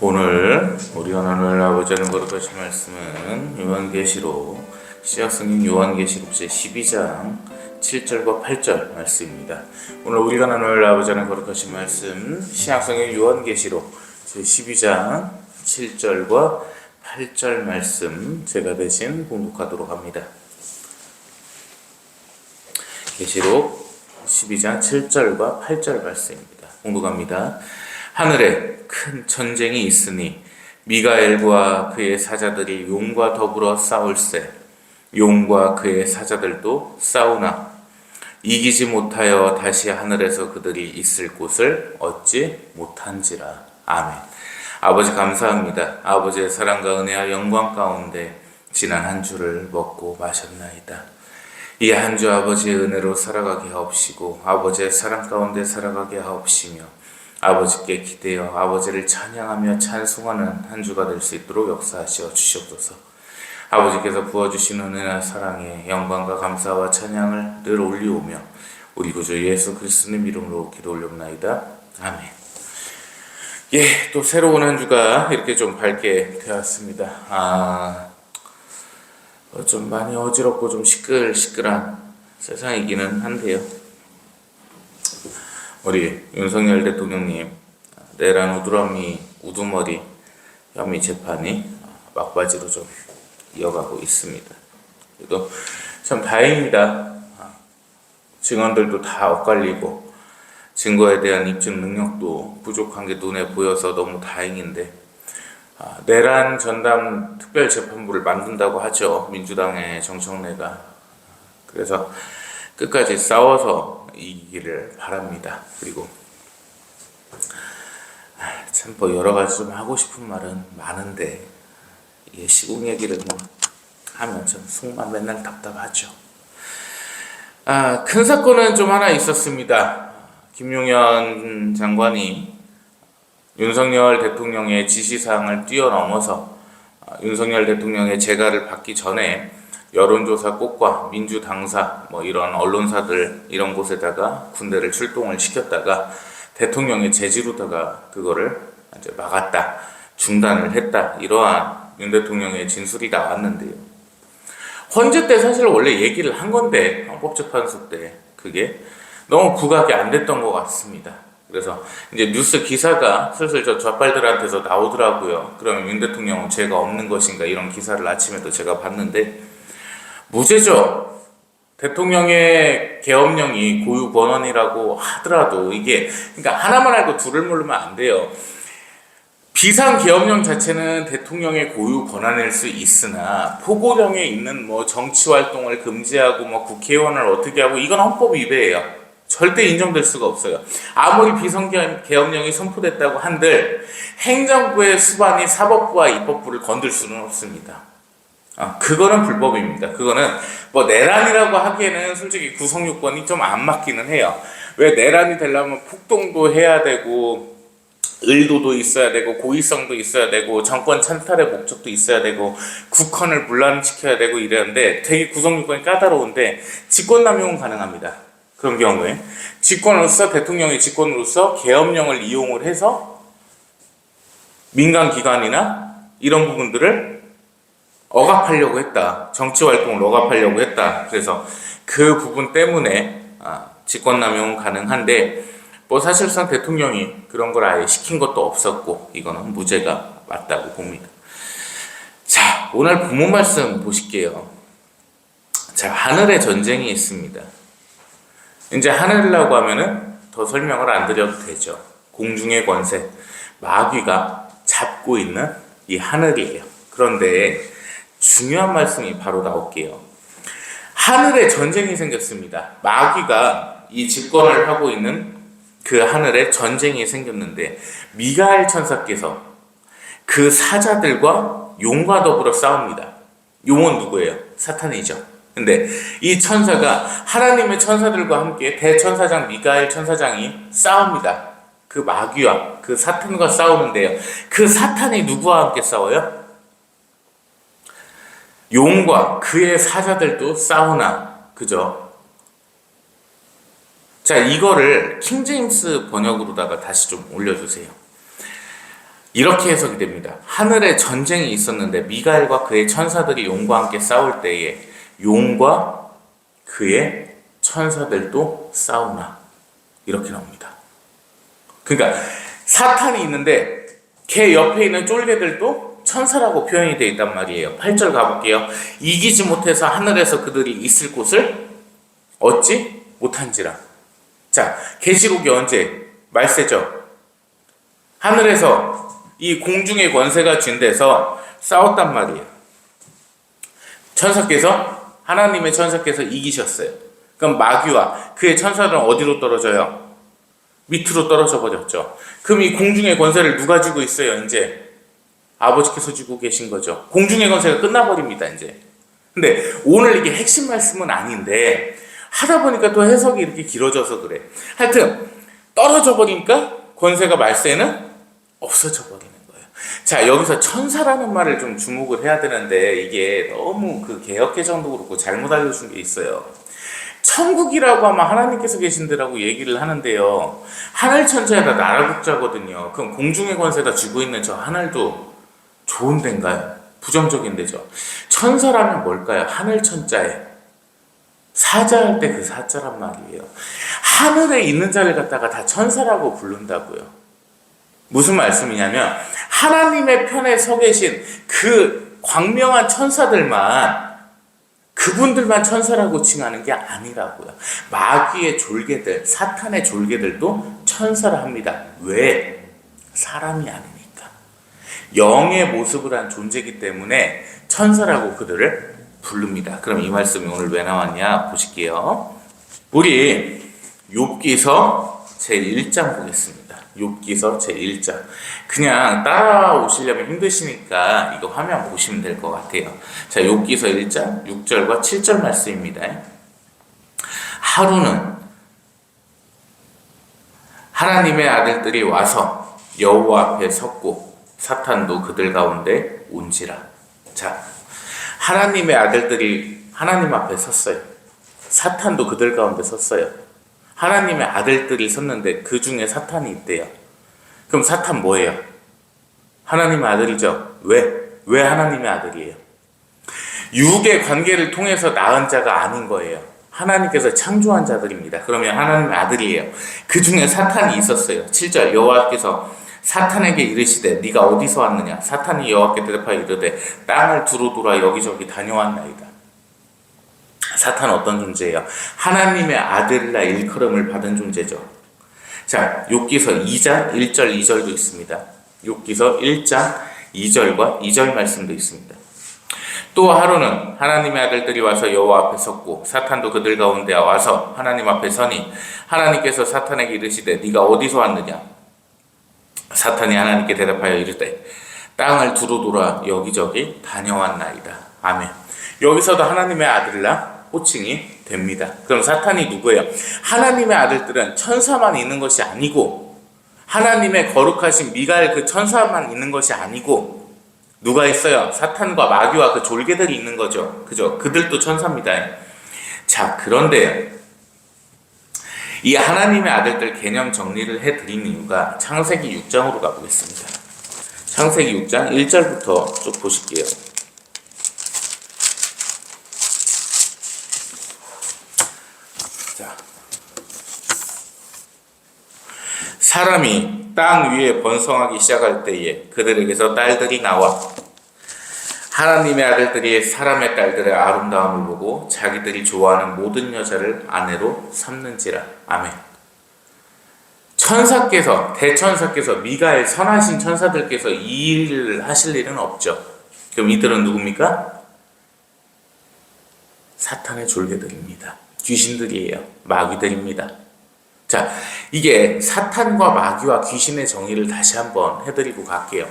오늘 우리 하나님 아버지는 거룩하신 말씀은 요한계시록 신약성경 요한계시록 제12장 7절과 8절 말씀입니다. 오늘 우리가 나눌 아버지는 거룩하신 말씀 신약성경 요한계시록 제12장 7절과 8절 말씀 제가 대신 봉독하도록 합니다. 계시록 12장 7절과 8절 말씀입니다. 봉독합니다. 하늘에 큰 전쟁이 있으니 미가엘과 그의 사자들이 용과 더불어 싸울세. 용과 그의 사자들도 싸우나 이기지 못하여 다시 하늘에서 그들이 있을 곳을 얻지 못한지라. 아멘. 아버지 감사합니다. 아버지의 사랑과 은혜와 영광 가운데 지난 한 주를 먹고 마셨나이다. 이 한 주 아버지의 은혜로 살아가게 하옵시고 아버지의 사랑 가운데 살아가게 하옵시며 아버지께 기대어 아버지를 찬양하며 찬송하는 한 주가 될 수 있도록 역사하시어 주시옵소서. 아버지께서 부어주신 은혜와 사랑에 영광과 감사와 찬양을 늘 올리오며 우리 구주 예수 그리스도의 이름으로 기도 올려옵나이다. 아멘. 또 새로운 한 주가 이렇게 좀 밝게 되었습니다. 좀 많이 어지럽고 좀 시끌시끌한 세상이기는 한데요. 우리 윤석열 대통령님 내란 우두머리 혐의 재판이 막바지로 좀 이어가고 있습니다. 그래도 참 다행입니다. 증언들도 다 엇갈리고 증거에 대한 입증 능력도 부족한 게 눈에 보여서 너무 다행인데 내란 전담 특별재판부를 만든다고 하죠. 민주당의 정청래가. 그래서 끝까지 싸워서 이기기를 바랍니다. 그리고 참 여러 가지 좀 하고 싶은 말은 많은데 시국 얘기를 하면 좀 속만 맨날 답답하죠. 큰 사건은 좀 하나 있었습니다. 김용현 장관이 윤석열 대통령의 지시사항을 뛰어넘어서 윤석열 대통령의 재가를 받기 전에 여론조사 꼭과 민주당사 이런 언론사들 이런 곳에다가 군대를 출동을 시켰다가 대통령의 제지로다가 그거를 이제 막았다, 중단을 했다, 이러한 윤 대통령의 진술이 나왔는데요. 헌재 때 사실 원래 얘기를 한 건데 헌법재판소 때 그게 너무 부각이 안 됐던 것 같습니다. 그래서 이제 뉴스 기사가 슬슬 저 좌빨들한테서 나오더라고요. 그러면 윤 대통령은 죄가 없는 것인가, 이런 기사를 아침에도 제가 봤는데 무죄죠. 대통령의 계엄령이 고유 권한이라고 하더라도 이게 그러니까 하나만 알고 둘을 모르면 안 돼요. 비상 계엄령 자체는 대통령의 고유 권한일 수 있으나 포고령에 있는 정치 활동을 금지하고 국회의원을 어떻게 하고 이건 헌법 위배예요. 절대 인정될 수가 없어요. 아무리 비상계엄령이 선포됐다고 한들 행정부의 수반이 사법부와 입법부를 건들 수는 없습니다. 그거는 불법입니다. 그거는 내란이라고 하기에는 솔직히 구성 요건이 좀 안 맞기는 해요. 왜 내란이 되려면 폭동도 해야 되고 의도도 있어야 되고 고의성도 있어야 되고 정권 찬탈의 목적도 있어야 되고 국헌을 분란시켜야 되고 이랬는데 되게 구성 요건이 까다로운데 직권남용은 가능합니다. 그런 경우에 대통령의 직권으로서 계엄령을 이용을 해서 민간기관이나 이런 부분들을 억압하려고 했다. 정치활동을 억압하려고 했다. 그래서 그 부분 때문에 직권남용은 가능한데 사실상 대통령이 그런 걸 아예 시킨 것도 없었고 이거는 무죄가 맞다고 봅니다. 자, 오늘 본문 말씀 보실게요. 자, 하늘에 전쟁이 있습니다. 이제 하늘이라고 하면은 더 설명을 안 드려도 되죠. 공중의 권세, 마귀가 잡고 있는 이 하늘이에요. 그런데 중요한 말씀이 바로 나올게요. 하늘에 전쟁이 생겼습니다. 마귀가 이 집권을 하고 있는 그 하늘에 전쟁이 생겼는데 미가엘 천사께서 그 사자들과 용과 더불어 싸웁니다. 용은 누구예요? 사탄이죠. 근데 이 천사가 하나님의 천사들과 함께 대천사장 미가엘 천사장이 싸웁니다. 그 마귀와 그 사탄과 싸우는데요. 그 사탄이 누구와 함께 싸워요? 용과 그의 사자들도 싸우나, 그죠? 자, 이거를 킹제임스 번역으로다가 다시 좀 올려주세요. 이렇게 해석이 됩니다. 하늘에 전쟁이 있었는데 미가엘과 그의 천사들이 용과 함께 싸울 때에 용과 그의 천사들도 싸우나, 이렇게 나옵니다. 그러니까 사탄이 있는데 걔 옆에 있는 쫄개들도 천사라고 표현이 되어 있단 말이에요. 8절 가볼게요. 이기지 못해서 하늘에서 그들이 있을 곳을 얻지 못한지라. 자, 계시록이 언제? 말세죠. 하늘에서 이 공중의 권세가 쥔 데서 싸웠단 말이에요. 천사께서, 하나님의 천사께서 이기셨어요. 그럼 마귀와 그의 천사들은 어디로 떨어져요? 밑으로 떨어져 버렸죠. 그럼 이 공중의 권세를 누가 쥐고 있어요? 이제 아버지께서 쥐고 계신 거죠. 공중의 권세가 끝나버립니다. 이제. 근데 오늘 이게 핵심 말씀은 아닌데 하다 보니까 또 해석이 이렇게 길어져서 그래. 하여튼 떨어져 버리니까 권세가 말세는 없어져 버리는 거예요. 자, 여기서 천사라는 말을 좀 주목을 해야 되는데 이게 너무 그 개역개정도 그렇고 잘못 알려준 게 있어요. 천국이라고 하면 하나님께서 계신 데라고 얘기를 하는데요, 하늘 천사에다 나라 국자거든요. 그럼 공중의 권세가 쥐고 있는 저 하늘도 좋은 데인가요? 부정적인 데죠. 천사라면 뭘까요? 하늘 천자에 사자할 때 그 사자란 말이에요. 하늘에 있는 자를 갖다가 다 천사라고 부른다고요. 무슨 말씀이냐면 하나님의 편에 서 계신 그 광명한 천사들만, 그분들만 천사라고 칭하는 게 아니라고요. 마귀의 졸개들, 사탄의 졸개들도 천사라 합니다. 왜? 사람이 아니니까. 영의 모습을 한 존재이기 때문에 천사라고 그들을 부릅니다. 그럼 이 말씀이 오늘 왜 나왔냐 보실게요. 우리 욥기서 제1장 보겠습니다. 욥기서 제1장. 그냥 따라오시려면 힘드시니까 이거 화면 보시면 될 것 같아요. 자, 욥기서 1장 6절과 7절 말씀입니다. 하루는 하나님의 아들들이 와서 여호와 앞에 섰고 사탄도 그들 가운데 온지라. 자, 하나님의 아들들이 하나님 앞에 섰어요. 사탄도 그들 가운데 섰어요. 하나님의 아들들이 섰는데 그 중에 사탄이 있대요. 그럼 사탄 뭐예요? 하나님의 아들이죠. 왜 하나님의 아들이에요? 육의 관계를 통해서 낳은 자가 아닌 거예요. 하나님께서 창조한 자들입니다. 그러면 하나님의 아들이에요. 그 중에 사탄이 있었어요. 7절 여호와께서 사탄에게 이르시되 네가 어디서 왔느냐? 사탄이 여호와께 대답하여 이르되 땅을 두루 돌아 여기저기 다녀왔나이다. 사탄은 어떤 존재예요? 하나님의 아들이라 일컬음을 받은 존재죠. 자, 욥기서 2장 1절 2절도 있습니다. 욥기서 1장 2절과 2절 말씀도 있습니다. 또 하루는 하나님의 아들들이 와서 여호와 앞에 섰고 사탄도 그들 가운데 와서 하나님 앞에 서니 하나님께서 사탄에게 이르시되 네가 어디서 왔느냐? 사탄이 하나님께 대답하여 이르되 땅을 두루 돌아 여기저기 다녀왔나이다. 아멘. 여기서도 하나님의 아들이라 호칭이 됩니다. 그럼 사탄이 누구예요? 하나님의 아들들은 천사만 있는 것이 아니고 하나님의 거룩하신 미가엘 그 천사만 있는 것이 아니고 누가 있어요? 사탄과 마귀와 그 졸개들이 있는 거죠. 그죠? 그들도 천사입니다. 자, 그런데 이 하나님의 아들들 개념 정리를 해드린 이유가 창세기 6장으로 가보겠습니다. 창세기 6장 1절부터 쭉 보실게요. 자, 사람이 땅 위에 번성하기 시작할 때에 그들에게서 딸들이 나와 하나님의 아들들이 사람의 딸들의 아름다움을 보고 자기들이 좋아하는 모든 여자를 아내로 삼는지라. 아멘. 천사께서, 대천사께서, 미가엘 선하신 천사들께서 이 일을 하실 일은 없죠. 그럼 이들은 누굽니까? 사탄의 졸개들입니다. 귀신들이에요. 마귀들입니다. 자, 이게 사탄과 마귀와 귀신의 정의를 다시 한번 해드리고 갈게요.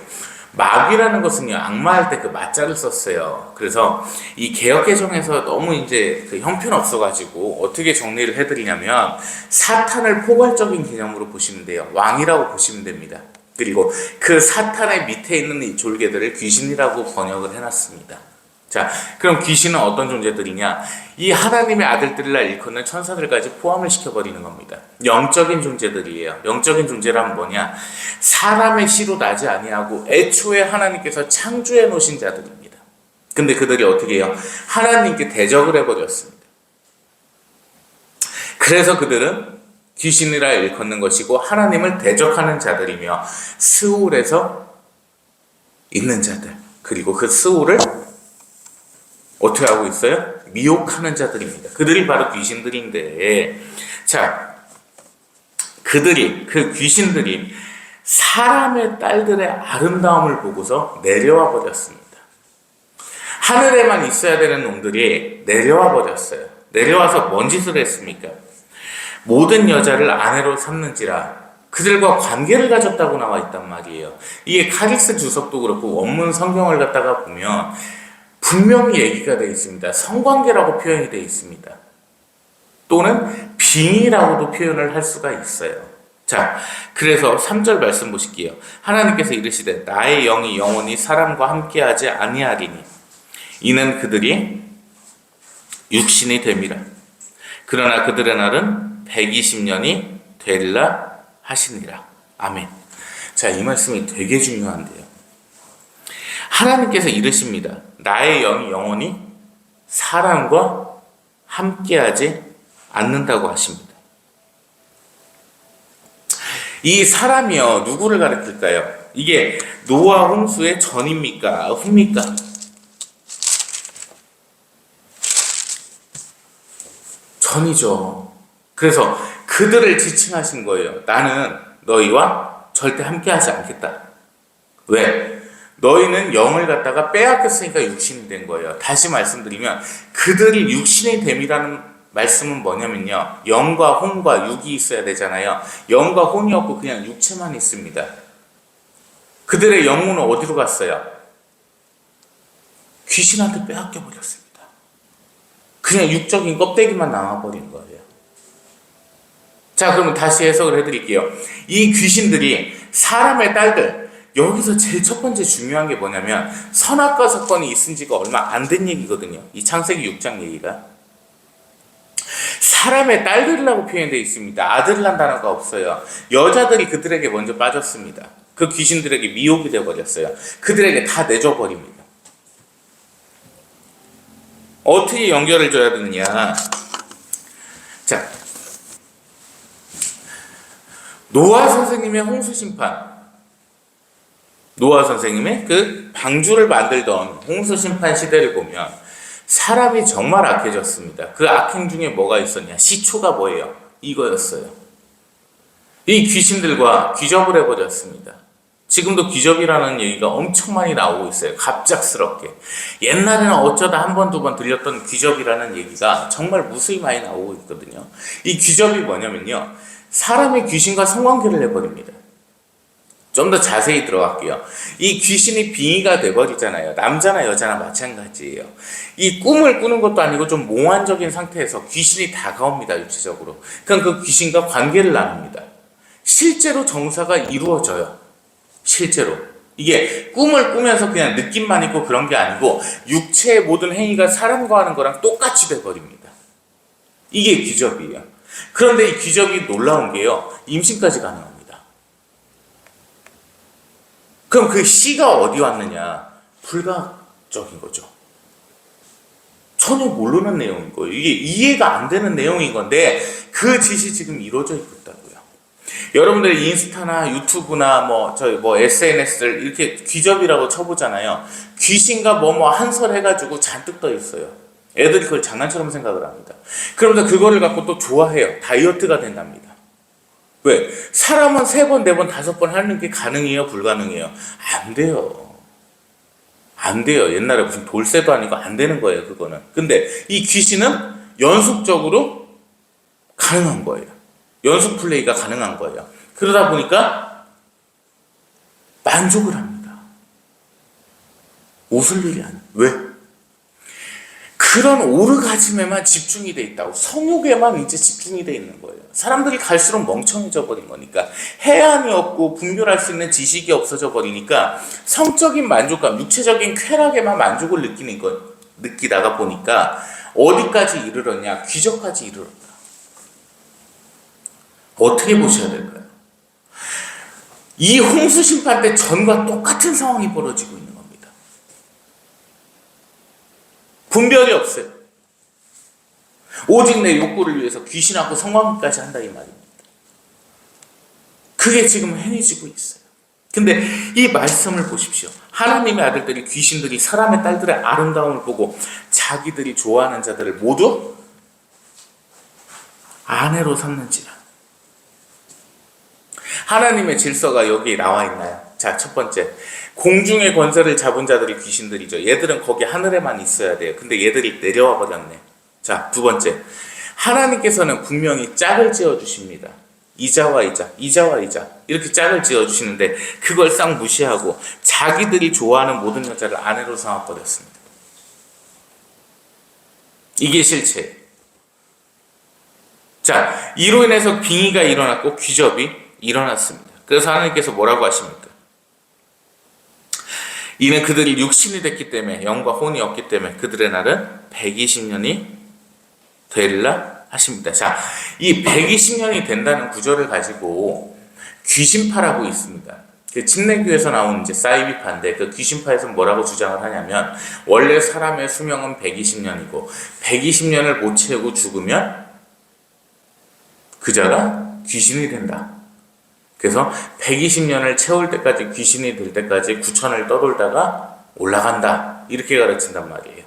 마귀라는 것은요, 악마할 때 그 마자를 썼어요. 그래서 이 개역개정에서 너무 이제 그 형편없어가지고 어떻게 정리를 해드리냐면 사탄을 포괄적인 개념으로 보시면 돼요. 왕이라고 보시면 됩니다. 그리고 그 사탄의 밑에 있는 이 졸개들을 귀신이라고 번역을 해놨습니다. 자, 그럼 귀신은 어떤 존재들이냐? 이 하나님의 아들들이라 일컫는 천사들까지 포함을 시켜버리는 겁니다. 영적인 존재들이에요. 영적인 존재라면 뭐냐? 사람의 씨로 나지 아니하고 애초에 하나님께서 창조해 놓으신 자들입니다. 근데 그들이 어떻게 해요? 하나님께 대적을 해버렸습니다. 그래서 그들은 귀신이라 일컫는 것이고 하나님을 대적하는 자들이며 스올에서 있는 자들, 그리고 그 스올을 어떻게 하고 있어요? 미혹하는 자들입니다. 그들이 바로 귀신들인데, 자, 그 귀신들이 사람의 딸들의 아름다움을 보고서 내려와 버렸습니다. 하늘에만 있어야 되는 놈들이 내려와 버렸어요. 내려와서 뭔 짓을 했습니까? 모든 여자를 아내로 삼는지라 그들과 관계를 가졌다고 나와 있단 말이에요. 이게 카리스 주석도 그렇고 원문 성경을 갖다가 보면 분명히 얘기가 되어 있습니다. 성관계라고 표현이 되어 있습니다. 또는 빙의라고도 표현을 할 수가 있어요. 자, 그래서 3절 말씀 보실게요. 하나님께서 이르시되 나의 영이 영원히 사람과 함께하지 아니하리니 이는 그들이 육신이 됨이라. 그러나 그들의 날은 120년이 되리라 하시니라. 아멘. 자, 이 말씀이 되게 중요한데요. 하나님께서 이르십니다. 나의 영이 영원히 사람과 함께하지 않는다고 하십니다. 이 사람이요, 누구를 가리킬까요? 이게 노아 홍수의 전입니까? 후입니까? 전이죠. 그래서 그들을 지칭하신 거예요. 나는 너희와 절대 함께하지 않겠다. 왜? 너희는 영을 갖다가 빼앗겼으니까 육신이 된 거예요. 다시 말씀드리면 그들이 육신이 됨이라는 말씀은 뭐냐면요, 영과 혼과 육이 있어야 되잖아요. 영과 혼이 없고 그냥 육체만 있습니다. 그들의 영혼은 어디로 갔어요? 귀신한테 빼앗겨 버렸습니다. 그냥 육적인 껍데기만 남아버린 거예요. 자, 그러면 다시 해석을 해드릴게요. 이 귀신들이 사람의 딸들, 여기서 제일 첫 번째 중요한 게 뭐냐면 선악과 사건이 있은 지가 얼마 안 된 얘기거든요. 이 창세기 6장 얘기가. 사람의 딸들이라고 표현되어 있습니다. 아들이란 단어가 없어요. 여자들이 그들에게 먼저 빠졌습니다. 그 귀신들에게 미혹이 되어버렸어요. 그들에게 다 내줘버립니다. 어떻게 연결을 줘야 되느냐. 자, 노아 선생님의 홍수 심판, 노아 선생님의 그 방주를 만들던 홍수 심판 시대를 보면 사람이 정말 악해졌습니다. 그 악행 중에 뭐가 있었냐? 시초가 뭐예요? 이거였어요. 이 귀신들과 귀접을 해버렸습니다. 지금도 귀접이라는 얘기가 엄청 많이 나오고 있어요. 갑작스럽게. 옛날에는 어쩌다 한 번, 두 번 들렸던 귀접이라는 얘기가 정말 무수히 많이 나오고 있거든요. 이 귀접이 뭐냐면요, 사람의 귀신과 성관계를 해버립니다. 좀 더 자세히 들어갈게요. 이 귀신이 빙의가 돼버리잖아요. 남자나 여자나 마찬가지예요. 이 꿈을 꾸는 것도 아니고 좀 몽환적인 상태에서 귀신이 다가옵니다. 육체적으로. 그럼 그 귀신과 관계를 나눕니다. 실제로 정사가 이루어져요. 실제로. 이게 꿈을 꾸면서 그냥 느낌만 있고 그런 게 아니고 육체의 모든 행위가 사람과 하는 거랑 똑같이 돼버립니다. 이게 귀접이에요. 그런데 이 귀접이 놀라운 게요, 임신까지 가능합니다. 그럼 그 씨가 어디 왔느냐? 불가적인 거죠. 전혀 모르는 내용인 거예요. 이게 이해가 안 되는 내용인 건데 그 짓이 지금 이루어져 있다고요. 여러분들 인스타나 유튜브나 SNS를 이렇게 귀접이라고 쳐보잖아요. 귀신과 한설 해가지고 잔뜩 떠 있어요. 애들이 그걸 장난처럼 생각을 합니다. 그러면서 그거를 갖고 또 좋아해요. 다이어트가 된답니다. 왜? 사람은 3번, 4번, 5번 하는 게 가능해요? 불가능해요? 안 돼요. 안 돼요. 옛날에 무슨 돌쇠도 아니고 안 되는 거예요, 그거는. 근데 이 귀신은 연속적으로 가능한 거예요. 연속 플레이가 가능한 거예요. 그러다 보니까 만족을 합니다. 웃을 일이 아니에요. 왜? 그런 오르가즘에만 집중이 돼 있다고. 성욕에만 이제 집중이 돼 있는 거예요. 사람들이 갈수록 멍청해져 버린 거니까. 해안이 없고 분별할 수 있는 지식이 없어져 버리니까 성적인 만족감, 육체적인 쾌락에만 만족을 느끼는 느끼다가 보니까 어디까지 이르렀냐? 귀족까지 이르렀다. 어떻게 보셔야 될까요? 이 홍수 심판 때 전과 똑같은 상황이 벌어지고 있는 겁니다. 분별이 없어요. 오직 내 욕구를 위해서 귀신하고 성관계까지 한다 이 말입니다. 그게 지금 행해지고 있어요. 근데 이 말씀을 보십시오. 하나님의 아들들이 귀신들이 사람의 딸들의 아름다움을 보고 자기들이 좋아하는 자들을 모두 아내로 삼는지라. 하나님의 질서가 여기 나와 있나요? 자, 첫 번째, 공중의 권세를 잡은 자들이 귀신들이죠. 얘들은 거기 하늘에만 있어야 돼요. 근데 얘들이 내려와 버렸네. 자, 두 번째, 하나님께서는 분명히 짝을 지어 주십니다. 이자와 이자, 이자와 이자 이렇게 짝을 지어주시는데 그걸 싹 무시하고 자기들이 좋아하는 모든 여자를 아내로 삼아버렸습니다. 이게 실체예요. 자, 이로 인해서 빙의가 일어났고 귀접이 일어났습니다. 그래서 하나님께서 뭐라고 하십니까? 이는 그들이 육신이 됐기 때문에 영과 혼이 없기 때문에 그들의 날은 120년이 되리라 하십니다. 자, 이 120년이 된다는 구절을 가지고 귀신파라고 있습니다. 그 침례교에서 나온 이제 사이비파인데 그 귀신파에서 뭐라고 주장을 하냐면 원래 사람의 수명은 120년이고 120년을 못 채우고 죽으면 그자가 귀신이 된다. 그래서 120년을 채울 때까지 귀신이 될 때까지 구천을 떠돌다가 올라간다. 이렇게 가르친단 말이에요.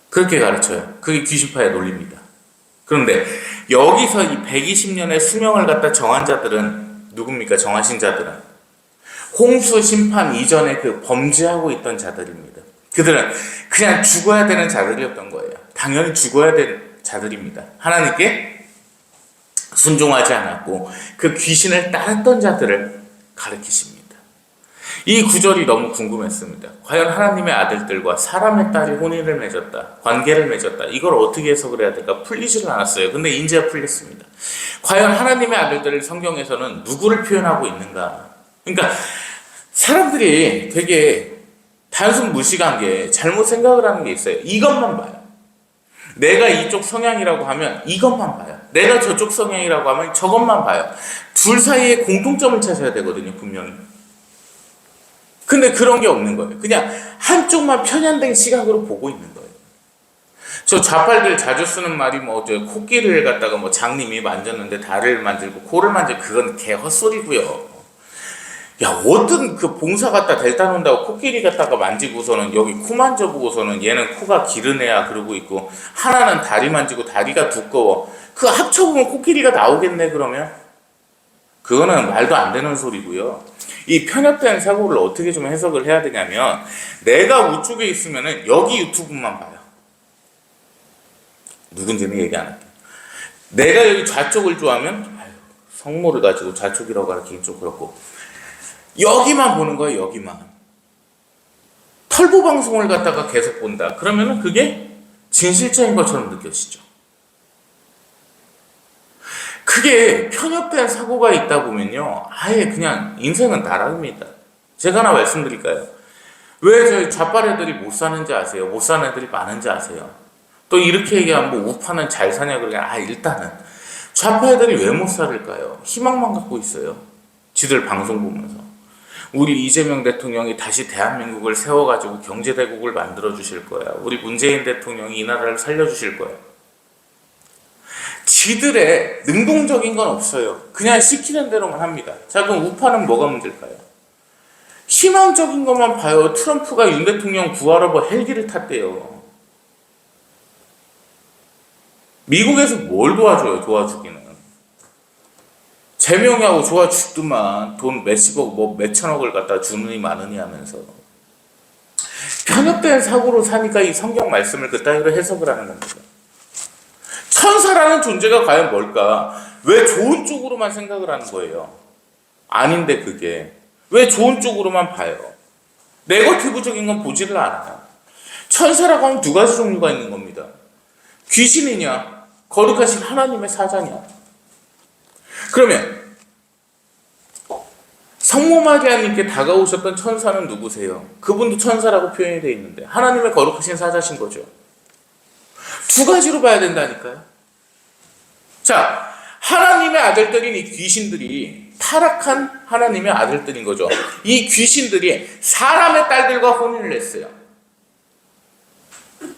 그렇게 가르쳐요. 그게 귀신파의 논리입니다. 그런데 여기서 이 120년의 수명을 갖다 정한 자들은 누굽니까? 정하신 자들은 홍수 심판 이전에 그 범죄하고 있던 자들입니다. 그들은 그냥 죽어야 되는 자들이었던 거예요. 당연히 죽어야 되는 자들입니다. 하나님께 순종하지 않았고 그 귀신을 따랐던 자들을 가르치십니다. 이 구절이 너무 궁금했습니다. 과연 하나님의 아들들과 사람의 딸이 혼인을 맺었다, 관계를 맺었다, 이걸 어떻게 해석을 해야 될까? 풀리지를 않았어요. 근데 이제 풀렸습니다. 과연 하나님의 아들들을 성경에서는 누구를 표현하고 있는가? 그러니까 사람들이 되게 단순 무식한 게 잘못 생각을 하는 게 있어요. 이것만 봐요. 내가 이쪽 성향이라고 하면 이것만 봐요. 내가 저쪽 성향이라고 하면 저것만 봐요. 둘 사이에 공통점을 찾아야 되거든요, 분명히. 근데 그런 게 없는 거예요. 그냥 한쪽만 편향된 시각으로 보고 있는 거예요. 저 좌팔들 자주 쓰는 말이 저 코끼리를 갖다가 장님이 만졌는데 다리를 만들고 코를 만져, 그건 개 헛소리고요. 야, 어떤 그 봉사 갖다 델타 놓는다고 코끼리 갖다가 만지고서는 여기 코 만져보고서는 얘는 코가 기른 애야 그러고 있고 하나는 다리 만지고 다리가 두꺼워. 그 합쳐보면 코끼리가 나오겠네 그러면? 그거는 말도 안 되는 소리고요. 이 편협된 사고를 어떻게 좀 해석을 해야 되냐면 내가 우측에 있으면은 여기 유튜브만 봐요. 누군지는 얘기 안 할게요. 내가 여기 좌쪽을 좋아하면 성모를 가지고 좌쪽이라고 가르치긴 좀 그렇고 여기만 보는 거예요. 여기만. 털보 방송을 갖다가 계속 본다. 그러면은 그게 진실자인 것처럼 느껴지죠. 그게 편협된 사고가 있다 보면요, 아예 그냥 인생은 나락입니다. 제가 하나 말씀드릴까요? 왜 저희 좌빨 애들이 못 사는지 아세요? 못 사는 애들이 많은지 아세요? 또 이렇게 얘기하면 우파는 잘 사냐 그러냐? 일단은 좌파 애들이 왜 못 살을까요? 희망만 갖고 있어요. 지들 방송 보면서. 우리 이재명 대통령이 다시 대한민국을 세워가지고 경제대국을 만들어 주실 거야. 우리 문재인 대통령이 이 나라를 살려주실 거야. 지들의 능동적인 건 없어요. 그냥 시키는 대로만 합니다. 자, 그럼 우파는 뭐가 문제일까요? 희망적인 것만 봐요. 트럼프가 윤 대통령 구하러 헬기를 탔대요. 미국에서 뭘 도와줘요? 도와주기는. 제명하고 좋아 죽더만 돈 몇십억 몇천억을 갖다 주느니 마느니 하면서 편협된 사고로 사니까 이 성경 말씀을 그따위로 해석을 하는 겁니다. 천사라는 존재가 과연 뭘까? 왜 좋은 쪽으로만 생각을 하는 거예요? 아닌데 그게 왜 좋은 쪽으로만 봐요? 네거티브적인 건 보지를 않아요. 천사라고 하면 두 가지 종류가 있는 겁니다. 귀신이냐 거룩하신 하나님의 사자냐. 그러면 성모 마리아님께 다가오셨던 천사는 누구세요? 그분도 천사라고 표현이 되어 있는데 하나님의 거룩하신 사자신 거죠. 두 가지로 봐야 된다니까요. 자, 하나님의 아들들인 이 귀신들이 타락한 하나님의 아들들인 거죠. 이 귀신들이 사람의 딸들과 혼인을 했어요.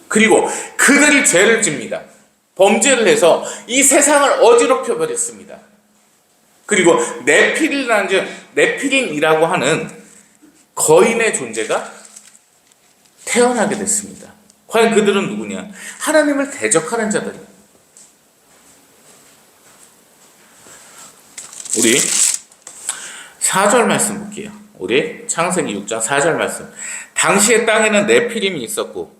그리고 그들이 죄를 집니다. 범죄를 해서 이 세상을 어지럽혀 버렸습니다. 그리고 네피림이라고 하는 거인의 존재가 태어나게 됐습니다. 과연 그들은 누구냐? 하나님을 대적하는 자들이에요. 우리 4절 말씀 볼게요. 우리 창세기 6장 4절 말씀. 당시의 땅에는 네피림이 있었고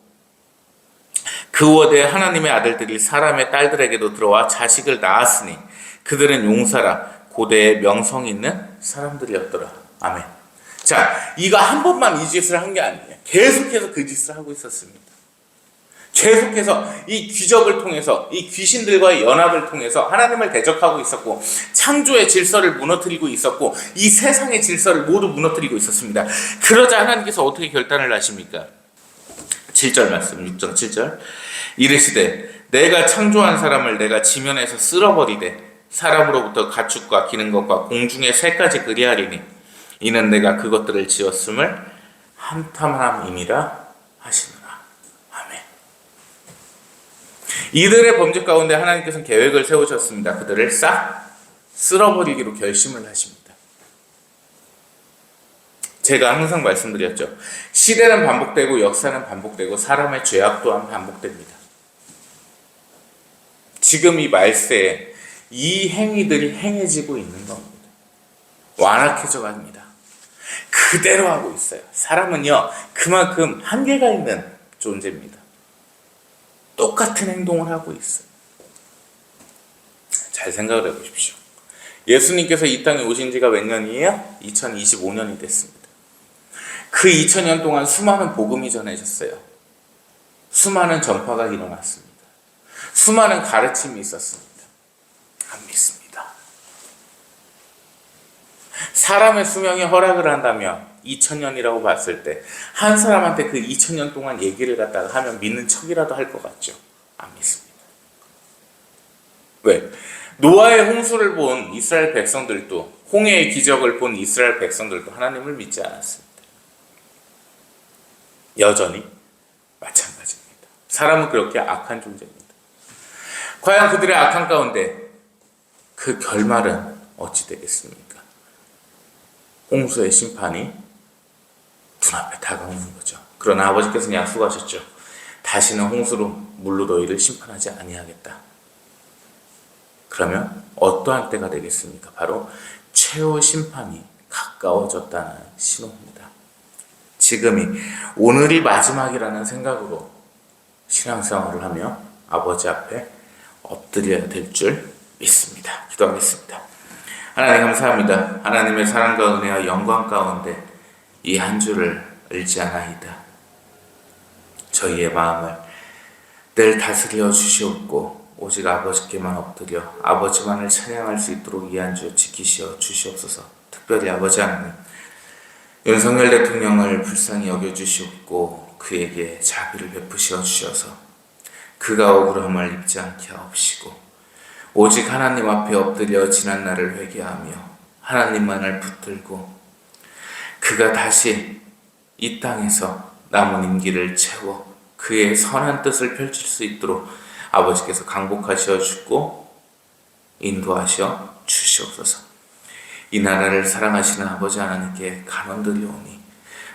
그 워대에 하나님의 아들들이 사람의 딸들에게도 들어와 자식을 낳았으니 그들은 용사라 고대의 명성 있는 사람들이었더라. 아멘. 자, 이거 한 번만 이 짓을 한 게 아니에요. 계속해서 그 짓을 하고 있었습니다. 계속해서 이 기적을 통해서 이 귀신들과의 연합을 통해서 하나님을 대적하고 있었고 창조의 질서를 무너뜨리고 있었고 이 세상의 질서를 모두 무너뜨리고 있었습니다. 그러자 하나님께서 어떻게 결단을 하십니까? 7절 말씀, 6장 7절. 이르시되 내가 창조한 사람을 내가 지면에서 쓸어버리되 사람으로부터 가축과 기는 것과 공중의 새까지 그리하리니 이는 내가 그것들을 지었음을 함탐함임이라 하시느라. 아멘. 이들의 범죄 가운데 하나님께서는 계획을 세우셨습니다. 그들을 싹 쓸어버리기로 결심을 하십니다. 제가 항상 말씀드렸죠. 시대는 반복되고 역사는 반복되고 사람의 죄악 또한 반복됩니다. 지금 이 말세에 이 행위들이 행해지고 있는 겁니다. 완악해져 갑니다. 그대로 하고 있어요. 사람은요, 그만큼 한계가 있는 존재입니다. 똑같은 행동을 하고 있어요. 잘 생각을 해보십시오. 예수님께서 이 땅에 오신 지가 몇 년이에요? 2025년이 됐습니다. 그 2000년 동안 수많은 복음이 전해졌어요. 수많은 전파가 일어났습니다. 수많은 가르침이 있었습니다. 안 믿습니다. 사람의 수명이 허락을 한다면 2000년이라고 봤을 때 한 사람한테 그 2000년 동안 얘기를 갖다가 하면 믿는 척이라도 할 것 같죠? 안 믿습니다. 왜? 노아의 홍수를 본 이스라엘 백성들도 홍해의 기적을 본 이스라엘 백성들도 하나님을 믿지 않았습니다. 여전히 마찬가지입니다. 사람은 그렇게 악한 존재입니다. 과연 그들의 악한 가운데 그 결말은 어찌 되겠습니까? 홍수의 심판이 눈앞에 다가오는 거죠. 그러나 아버지께서는 약속하셨죠. 다시는 홍수로 물로 너희를 심판하지 아니하겠다. 그러면 어떠한 때가 되겠습니까? 바로 최후 심판이 가까워졌다는 신호입니다. 지금이 오늘이 마지막이라는 생각으로 신앙생활을 하며 아버지 앞에 엎드려야 될 줄 믿습니다. 기도하겠습니다. 하나님 감사합니다. 하나님의 사랑과 은혜와 영광 가운데 이 한 주를 의지하나이다. 저희의 마음을 늘 다스려 주시옵고 오직 아버지께만 엎드려 아버지만을 찬양할 수 있도록 이 한 주 지키시어 주시옵소서. 특별히 아버지 하나님 윤석열 대통령을 불쌍히 여겨주시옵고 그에게 자비를 베푸시어 주셔서 그가 억울함을 입지 않게 하옵시고 오직 하나님 앞에 엎드려 지난날을 회개하며 하나님만을 붙들고 그가 다시 이 땅에서 남은 임기를 채워 그의 선한 뜻을 펼칠 수 있도록 아버지께서 강복하시어 주고 인도하시어 주시옵소서. 이 나라를 사랑하시는 아버지 하나님께 간원드리오니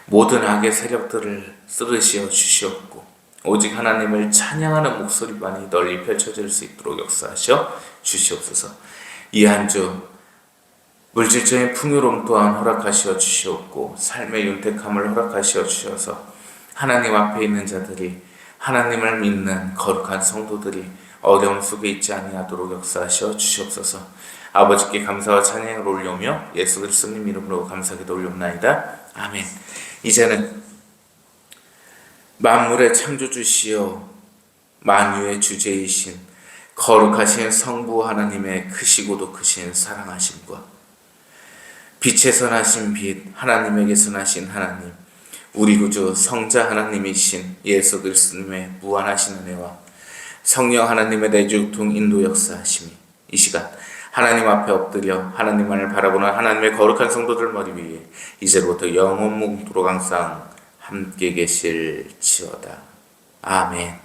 모든 악의 세력들을 쓰러시어 주시옵고 오직 하나님을 찬양하는 목소리만이 널리 펼쳐질 수 있도록 역사하셔 주시옵소서. 이 한 주 물질적인 풍요로움 또한 허락하시어 주시옵고 삶의 윤택함을 허락하시어 주셔서 하나님 앞에 있는 자들이 하나님을 믿는 거룩한 성도들이 어려움 속에 있지 아니하도록 역사하시어 주시옵소서. 아버지께 감사와 찬양을 올려오며 예수 그리스도님 이름으로 감사기도 올려옵나이다. 아멘. 이제는 만물의 창조주시여 만유의 주제이신 거룩하신 성부 하나님의 크시고도 크신 사랑하심과 빛의 선하신 빛, 하나님에게 선하신 하나님, 우리 구주 성자 하나님이신 예수 그리스도님의 무한하신 은혜와 성령 하나님의 내주통 인도 역사하심이 이 시간 하나님 앞에 엎드려 하나님만을 바라보는 하나님의 거룩한 성도들 머리 위에 이제로부터 영원 뭉도록 항상 함께 계실지어다. 아멘.